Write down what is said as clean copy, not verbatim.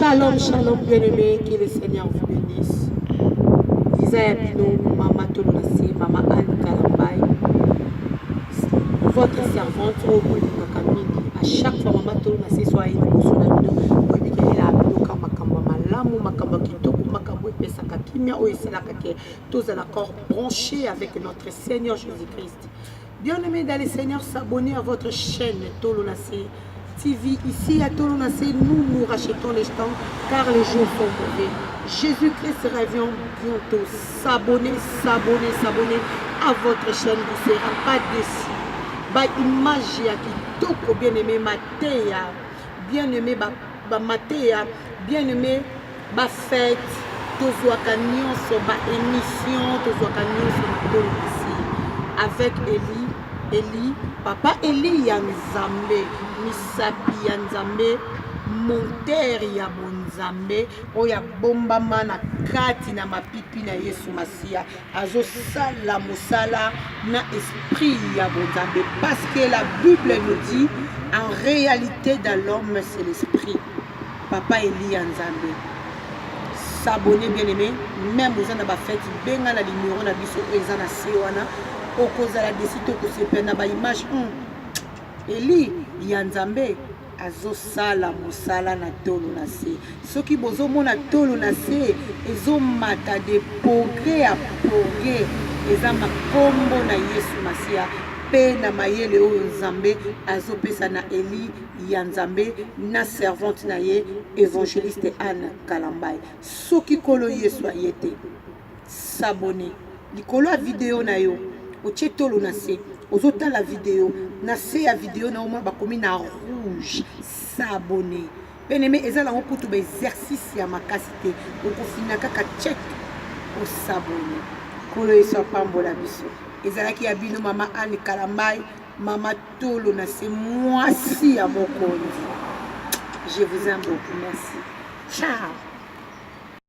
Shalom, shalom, bien-aimés, que le Seigneur vous bénisse. Isaiah Bino, Maman Tolonasi, Maman Anne Kalambay, votre servante, à chaque fois, Maman Tolonasi soit une personne à nous, pour lui qu'elle a appris au Makamba Malamu, Makamba Kitoko, Makamba Pesaka Kimia, Oeselakake, tous à l'accord branché avec notre Seigneur Jésus-Christ. Bien-aimés dans le Seigneur, s'abonner à votre chaîne Tolonasi TV. Ici à Tolonasi, nous rachetons les stands car les jours sont mauvais. Jésus-Christ revient bientôt. S'abonner à votre chaîne, vous ne serez pas déçus. Ba image ya kitoko, bien-aimé Matéa, bien-aimé Matéa, bien-aimé ba fête, tozwaka nyonso ba émission, tozwaka nyonso na Tolonasi avec Eli, Papa Eli ya Nzambe, misapi ya Nzambe, monteur ya bonzambe, oya bombama na kati na mapipi na Yesu Masia, azo sala mosala na esprit ya bonzambe, parce que la Bible nous dit, en réalité dans l'homme c'est l'esprit. Papa Eli ya Nzambe, s'abonner bien aimé, même aux ana ba fête, benga na numéro na biso ezana sewana. Okozala desito kosepena ba image Eli ya Nzambe azosala mosala na Tolonasi. Soki bozomona Tolonasi ezomata de progrès à progrès, eza makombo na Yesu Masia pe na mayele oyo Nzambe azopesa na Eli ya Nzambe na servante na ye évangéliste Anne Kalambay. Soki kolo Yesu ayete s'abonner likolo ya vidéo na yo otie Tolonasi, ozota la vidéo, na se ya vidéo na oma bakomi na rouge, s'abonner. Bien-aimé, ezala okutu ba exercice ya makasite, okofina kaka check o s'abonner. Kolo yeso pambola biso. Ezala ki ya bino Maman Anne Kalambay, Maman Tolonasi, moi si ya mokonzi. Je vous aime beaucoup, merci. Ciao.